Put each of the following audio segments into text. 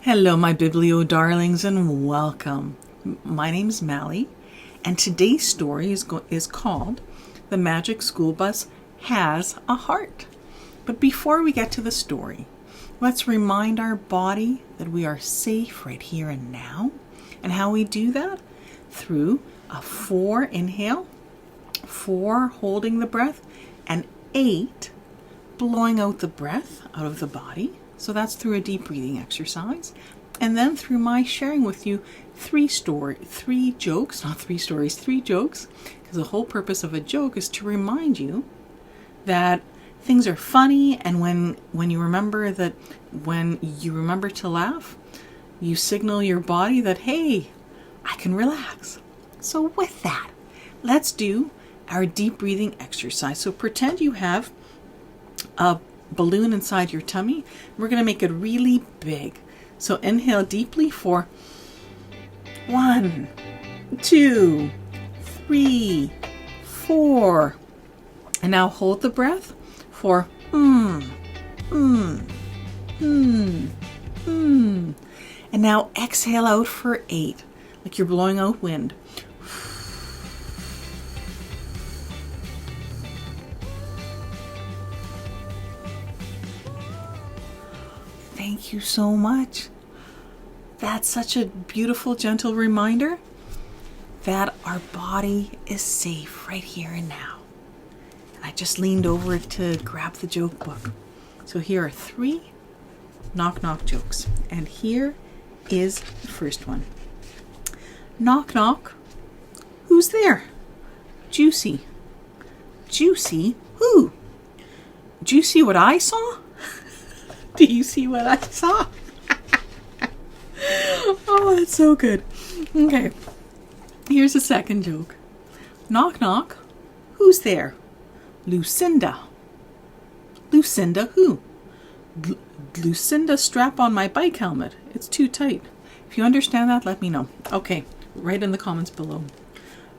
Hello, my Biblio darlings, and welcome. My name's Mally, and today's story is called The Magic School Bus Has a Heart. But before we get to the story, let's remind our body that we are safe right here and now. And how we do that? Through a 4 inhale, 4 holding the breath, and 8 blowing out the breath out of the body. So that's through a deep breathing exercise. And then through my sharing with you 3 jokes, because the whole purpose of a joke is to remind you that things are funny, and when you remember to laugh, you signal your body that, hey, I can relax. So with that, let's do our deep breathing exercise. So pretend you have a balloon inside your tummy. We're going to make it really big. So inhale deeply for 1, 2, 3, 4. And now hold the breath for And now exhale out for 8, like you're blowing out wind. Thank you so much. That's such a beautiful, gentle reminder that our body is safe right here and now. And I just leaned over to grab the joke book. So here are 3 knock-knock jokes. And here is the first one. Knock, knock. Who's there? Juicy. Juicy who? Do you see what I saw? Do you see what I saw? Oh, that's so good. Okay, here's the second joke. Knock, knock. Who's there? Lucinda. Lucinda who? Lucinda, strap on my bike helmet. It's too tight. If you understand that, let me know. Okay, write in the comments below.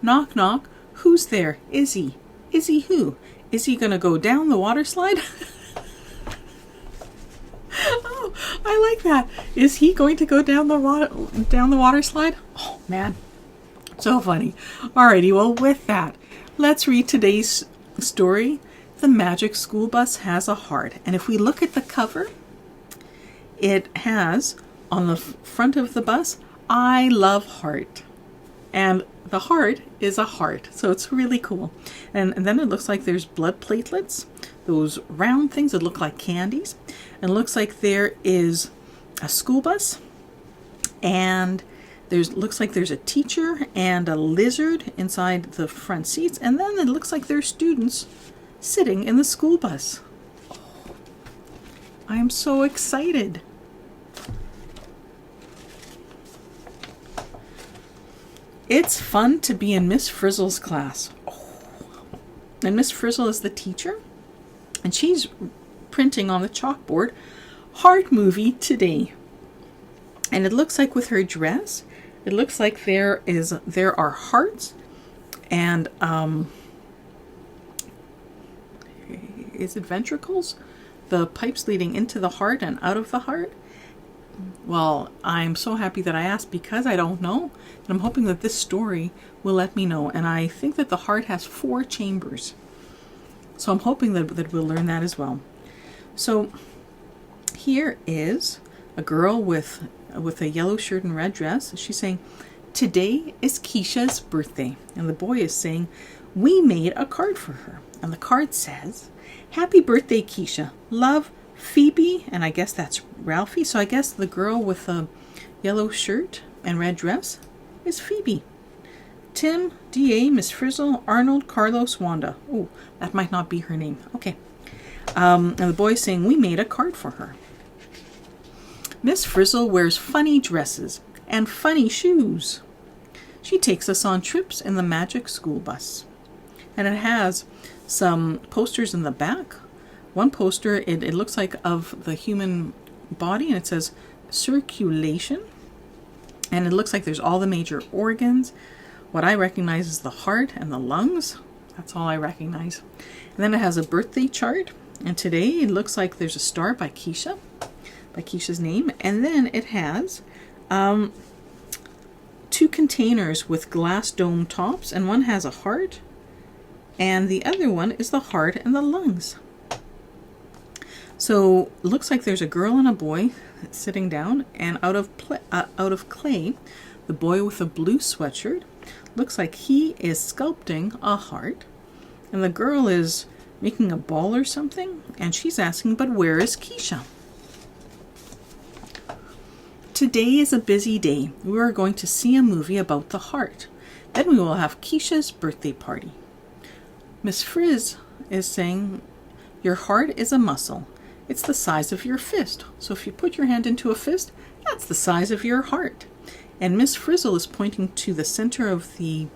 Knock, knock. Who's there? Izzy. Izzy who? Is he gonna go down the water slide? Oh, I like that. Is he going to go down the water slide? Oh man, so funny. Alrighty, well with that, let's read today's story. The Magic School Bus Has a Heart. And if we look at the cover, it has on the front of the bus, I love heart. And the heart is a heart, so it's really cool. And then it looks like there's blood platelets, those round things that look like candies. And it looks like there is a school bus, and looks like there's a teacher and a lizard inside the front seats, and then it looks like there's students sitting in the school bus. Oh, I am so excited. It's fun to be in Miss Frizzle's class. Oh. And Miss Frizzle is the teacher, and she's printing on the chalkboard, Heart Movie Today. And it looks like with her dress, it looks like there are hearts and is it ventricles? The pipes leading into the heart and out of the heart. Well, I'm so happy that I asked because I don't know. And I'm hoping that this story will let me know. And I think that the heart has 4 chambers. So I'm hoping that we'll learn that as well. So here is a girl with a yellow shirt and red dress. She's saying, today is Keesha's birthday. And the boy is saying, we made a card for her. And the card says, happy birthday, Keesha. Love, Phoebe. And I guess that's Ralphie. So I guess the girl with the yellow shirt and red dress is Phoebe. Tim, D.A., Miss Frizzle, Arnold, Carlos, Wanda. Oh, that might not be her name. Okay. And the boy is saying, we made a card for her. Miss Frizzle wears funny dresses and funny shoes. She takes us on trips in the Magic School Bus. And it has some posters in the back. One poster, it looks like of the human body, and it says circulation. And it looks like there's all the major organs. What I recognize is the heart and the lungs. That's all I recognize. And then it has a birthday chart. And today it looks like there's a star by Keesha. by Keesha's name. And then it has 2 containers with glass dome tops, and one has a heart, and the other one is the heart and the lungs. So looks like there's a girl and a boy sitting down, and out of clay, the boy with a blue sweatshirt looks like he is sculpting a heart, and the girl is making a ball or something, and she's asking, but where is Keesha? Today is a busy day. We are going to see a movie about the heart. Then we will have Keesha's birthday party. Miss Frizz is saying, your heart is a muscle. It's the size of your fist. So if you put your hand into a fist, that's the size of your heart. And Miss Frizzle is pointing to the center of the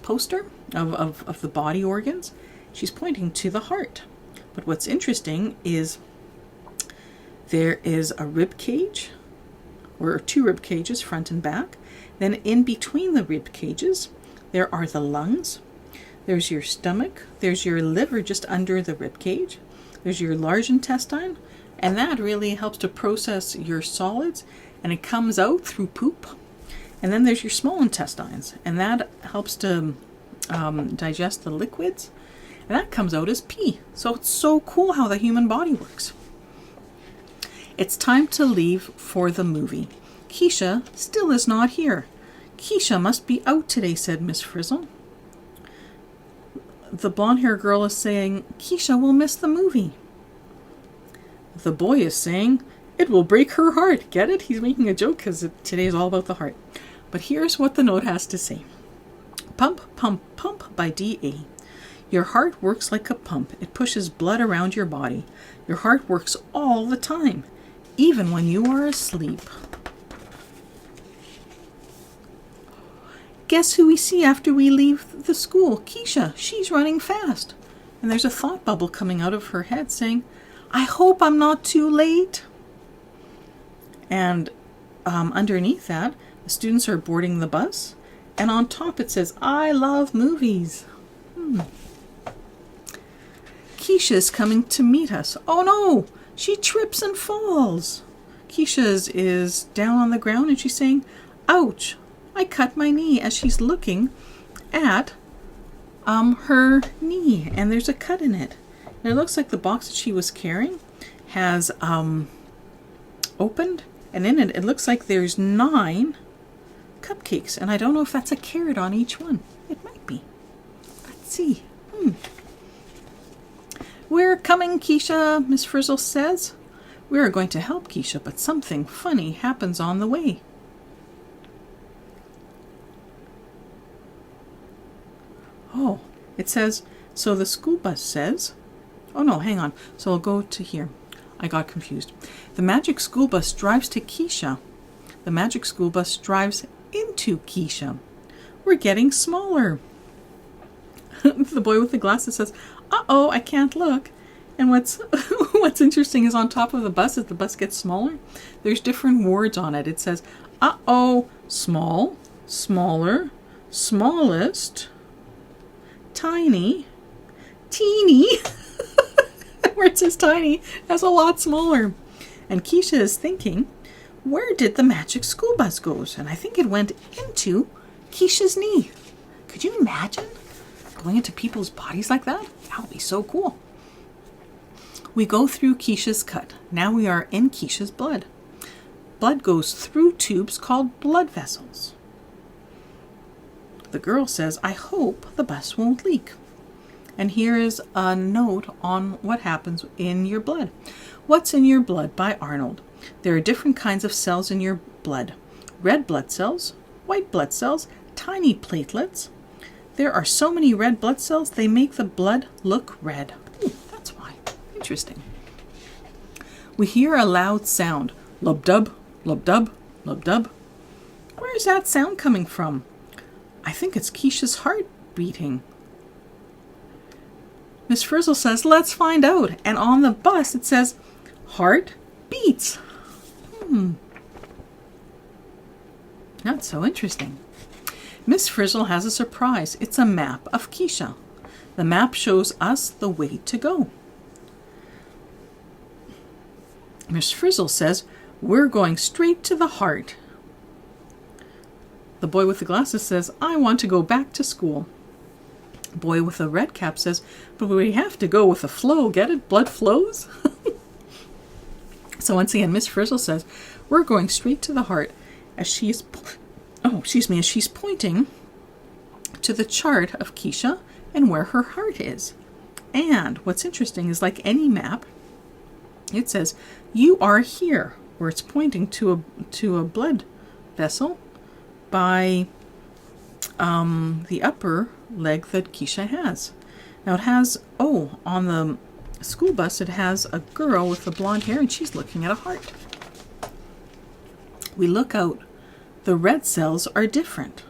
poster of the body organs. She's pointing to the heart. But what's interesting is there is a rib cage, or 2 rib cages, front and back. Then in between the rib cages, there are the lungs. There's your stomach. There's your liver just under the rib cage. There's your large intestine, and that really helps to process your solids, and it comes out through poop. And then there's your small intestines, and that helps to digest the liquids, and that comes out as pee. So it's so cool how the human body works. It's time to leave for the movie. Keesha still is not here. Keesha must be out today, said Miss Frizzle. The blonde-haired girl is saying, Keesha will miss the movie. The boy is saying, it will break her heart. Get it? He's making a joke because today is all about the heart. But here's what the note has to say. Pump, pump, pump by D.A. Your heart works like a pump. It pushes blood around your body. Your heart works all the time, even when you are asleep. Guess who we see after we leave the school? Keesha. She's running fast. And there's a thought bubble coming out of her head saying, I hope I'm not too late. And underneath that, the students are boarding the bus. And on top it says, I love movies. Keesha's coming to meet us. Oh no, she trips and falls. Keesha's is down on the ground and she's saying, ouch, I cut my knee, as she's looking at her knee, and there's a cut in it. And it looks like the box that she was carrying has opened, and in it, it looks like there's 9 cupcakes, and I don't know if that's a carrot on each one. It might be. Let's see. We're coming, Keesha, Miss Frizzle says. We are going to help Keesha, but something funny happens on the way. Oh, it says, so the school bus says, oh no, hang on. So I'll go to here. I got confused. The magic school bus drives to Keesha. The magic school bus drives into Keesha. We're getting smaller. The boy with the glasses says, uh-oh, I can't look. And what's interesting is on top of the bus, as the bus gets smaller, there's different words on it. It says, uh-oh, small, smaller, smallest, tiny, teeny. Where it says tiny, that's a lot smaller. And Keesha is thinking, where did the magic school bus go? And I think it went into Keesha's knee. Could you imagine going into people's bodies like that? That would be so cool. We go through Keesha's cut. Now we are in Keesha's blood. Blood goes through tubes called blood vessels. The girl says, I hope the bus won't leak. And here is a note on what happens in your blood. What's in your blood by Arnold. There are different kinds of cells in your blood. Red blood cells, white blood cells, tiny platelets. There are so many red blood cells, they make the blood look red. Ooh, that's why. Interesting. We hear a loud sound. Lub-dub, lub-dub, lub-dub. Where is that sound coming from? I think it's Keesha's heart beating. Miss Frizzle says, let's find out. And on the bus it says, heart beats. That's so interesting. Miss Frizzle has a surprise. It's a map of Keesha. The map shows us the way to go. Miss Frizzle says, We're going straight to the heart. The boy with the glasses says, I want to go back to school. The boy with the red cap says, but we have to go with the flow. Get it? Blood flows? So once again, Miss Frizzle says, we're going straight to the heart as she's pointing to the chart of Keesha and where her heart is. And what's interesting is, like any map, it says, you are here, where it's pointing to a blood vessel by the upper leg that Keesha has. Now it has, on the school bus, it has a girl with the blonde hair, and she's looking at a heart. We look out. The red cells are different.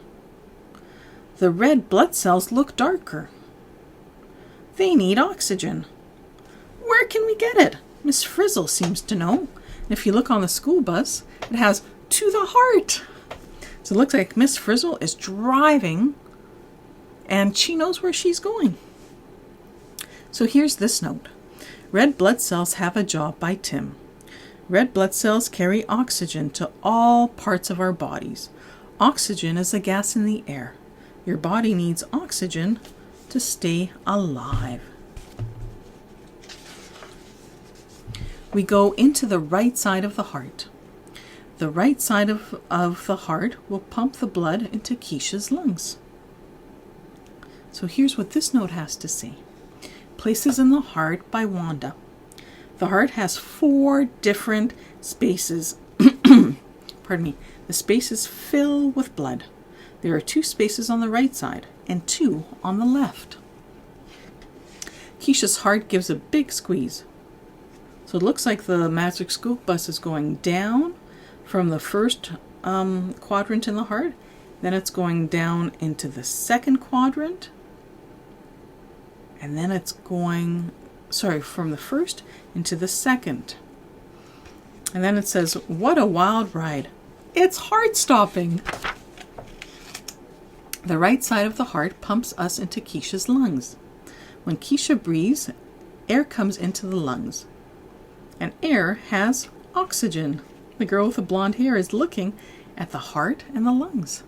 The red blood cells look darker. They need oxygen. Where can we get it? Miss Frizzle seems to know. If you look on the school bus, it has to the heart. So it looks like Miss Frizzle is driving and she knows where she's going. So here's this note. Red blood cells have a job by Tim. Red blood cells carry oxygen to all parts of our bodies. Oxygen is a gas in the air. Your body needs oxygen to stay alive. We go into the right side of the heart. The right side of the heart will pump the blood into Keesha's lungs. So here's what this note has to say. Places in the Heart by Wanda. The heart has 4 different spaces. Pardon me. The spaces fill with blood. There are 2 spaces on the right side and 2 on the left. Keesha's heart gives a big squeeze. So it looks like the magic school bus is going down from the first quadrant in the heart. Then it's going down into the second quadrant. And then it's going, from the first into the second. And then it says, what a wild ride. It's heart-stopping. The right side of the heart pumps us into Keesha's lungs. When Keesha breathes, air comes into the lungs. And air has oxygen. The girl with the blonde hair is looking at the heart and the lungs.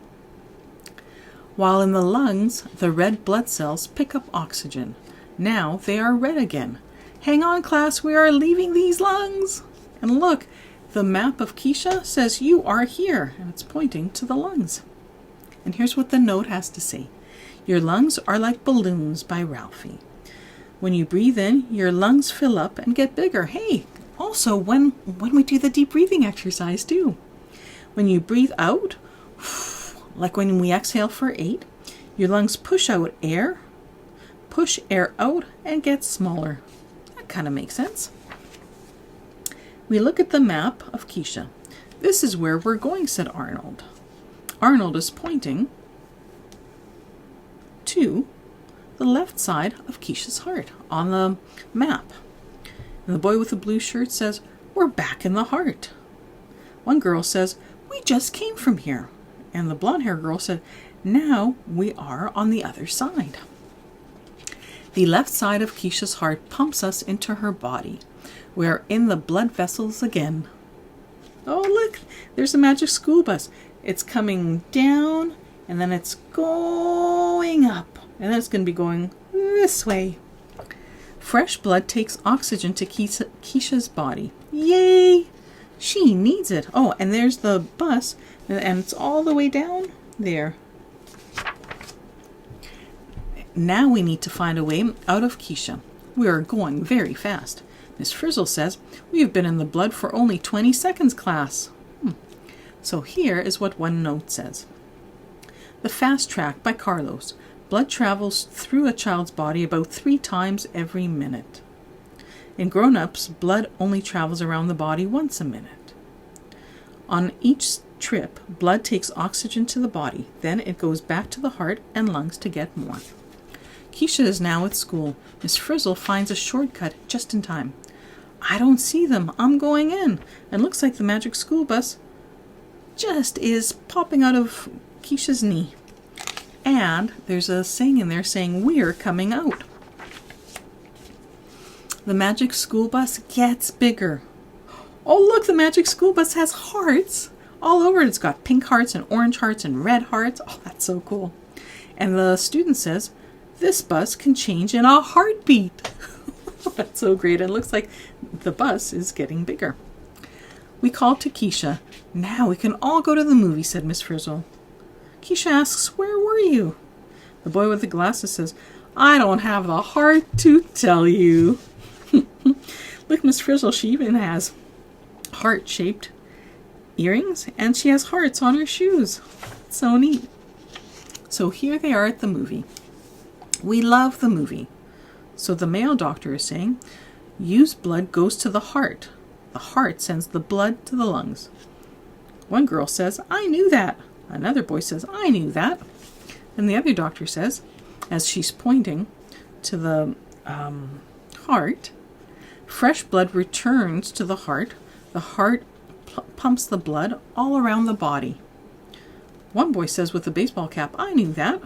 While in the lungs, the red blood cells pick up oxygen. Now they are red again. Hang on, class, we are leaving these lungs. And look, the map of Keesha says you are here, and it's pointing to the lungs. And here's what the note has to say. Your lungs are like balloons by Ralphie. When you breathe in, your lungs fill up and get bigger. Hey, also when we do the deep breathing exercise too. When you breathe out, like when we exhale for 8, your lungs push out air, push air out, and get smaller. That kind of makes sense. We look at the map of Keesha. This is where we're going, said Arnold. Arnold is pointing to the left side of Keesha's heart on the map. And the boy with the blue shirt says, we're back in the heart. One girl says, we just came from here. And the blonde hair girl said, now we are on the other side. The left side of Keesha's heart pumps us into her body. We're in the blood vessels again. Oh, look, there's a magic school bus. It's coming down, and then it's going up, and then it's going to be going this way. Fresh blood takes oxygen to Keesha's body. Yay! She needs it. Oh, and there's the bus, and it's all the way down there. Now we need to find a way out of Keesha. We are going very fast. Miss Frizzle says, we have been in the blood for only 20 seconds, class. So here is what one note says. The Fast Track by Carlos. Blood travels through a child's body about 3 times every minute. In grown-ups, blood only travels around the body once a minute. On each trip, blood takes oxygen to the body. Then it goes back to the heart and lungs to get more. Keesha is now at school. Miss Frizzle finds a shortcut just in time. I don't see them. I'm going in. And looks like the magic school bus just is popping out of Keesha's knee. And there's a saying in there saying, we're coming out. The magic school bus gets bigger. Oh, look, the magic school bus has hearts all over it. It's got pink hearts and orange hearts and red hearts. Oh, that's so cool. And the student says, this bus can change in a heartbeat. That's so great. It looks like the bus is getting bigger. We called to Keesha. Now we can all go to the movie, said Miss Frizzle. Keesha asks, where were you? The boy with the glasses says, I don't have the heart to tell you. Look, Miss Frizzle, she even has heart-shaped earrings, and she has hearts on her shoes. So neat. So here they are at the movie. We love the movie. So the male doctor is saying, used blood goes to the heart. The heart sends the blood to the lungs. One girl says, I knew that. Another boy says, I knew that. And the other doctor says, as she's pointing to the heart, fresh blood returns to the heart. The heart pumps the blood all around the body. One boy says with a baseball cap, I knew that.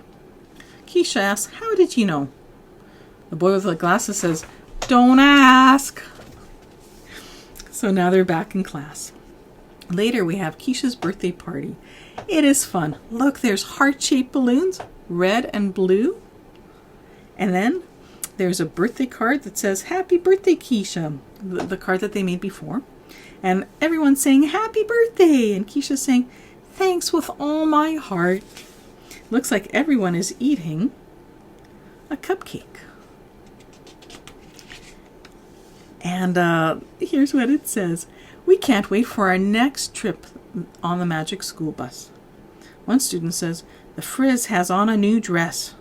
Keesha asks, how did you know? The boy with the glasses says, don't ask. So now they're back in class. Later we have Keesha's birthday party. It is fun. Look, there's heart-shaped balloons, red and blue. And then there's a birthday card that says, Happy Birthday, Keesha, the card that they made before. And everyone's saying, Happy Birthday! And Keesha's saying, thanks with all my heart. Looks like everyone is eating a cupcake. And here's what it says. We can't wait for our next trip on the magic school bus. One student says, the Frizz has on a new dress.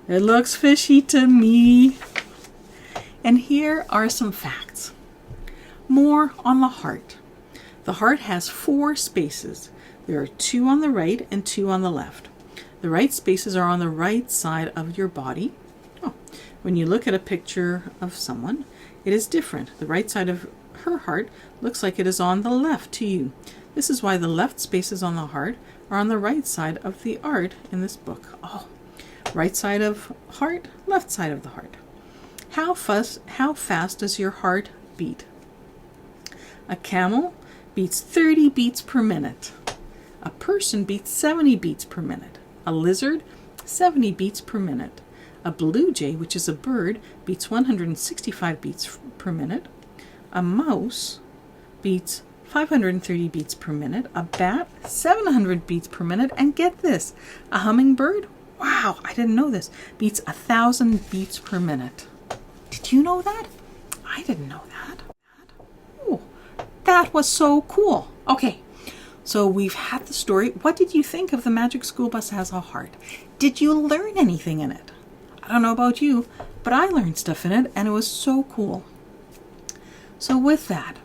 It looks fishy to me. And here are some facts. More on the heart. The heart has 4 spaces. There are 2 on the right and 2 on the left. The right spaces are on the right side of your body. Oh, when you look at a picture of someone, it is different. The right side of her heart looks like it is on the left to you. This is why the left spaces on the heart are on the right side of the art in this book. Oh, right side of heart, left side of the heart. How fast does your heart beat? A camel beats 30 beats per minute. A person beats 70 beats per minute. A lizard, 70 beats per minute. A blue jay, which is a bird, beats 165 beats per minute. A mouse beats 530 beats per minute. A bat, 700 beats per minute. And get this, a hummingbird, wow, I didn't know this, beats 1,000 beats per minute. Did you know that? I didn't know that. Oh, that was so cool. Okay, so we've had the story. What did you think of The Magic School Bus Has a Heart? Did you learn anything in it? I don't know about you, but I learned stuff in it, and it was so cool. So with that,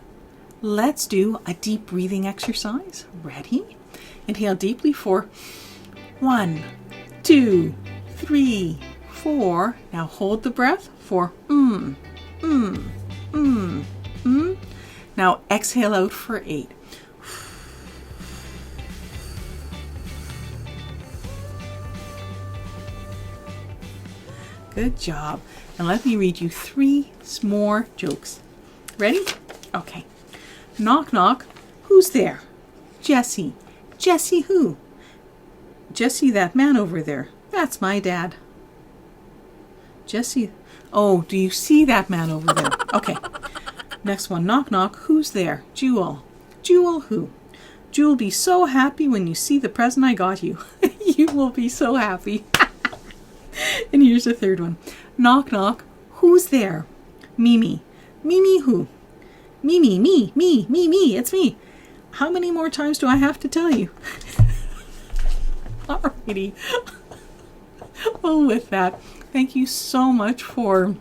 let's do a deep breathing exercise. Ready? Inhale deeply for 1, 2, 3, 4. Now hold the breath for Now exhale out for 8. Good job. And let me read you 3 more jokes. Ready? Okay. Knock, knock. Who's there? Jesse. Jesse who? Jesse, that man over there. That's my dad. Jesse. Oh, do you see that man over there? Okay. Next one. Knock, knock. Who's there? Jewel. Jewel who? Jewel be so happy when you see the present I got you. You will be so happy. And here's the third one. Knock, knock. Who's there? Mimi. Mimi who? Mimi, me. It's me. How many more times do I have to tell you? Alrighty. Well, with that, thank you so much for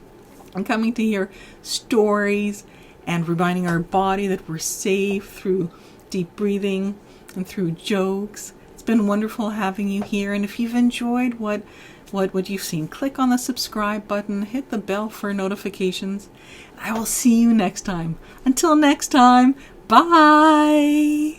coming to hear stories and reminding our body that we're safe through deep breathing and through jokes. It's been wonderful having you here. And if you've enjoyed what you've seen, click on the subscribe button, hit the bell for notifications. I will see you next time. Until next time, bye!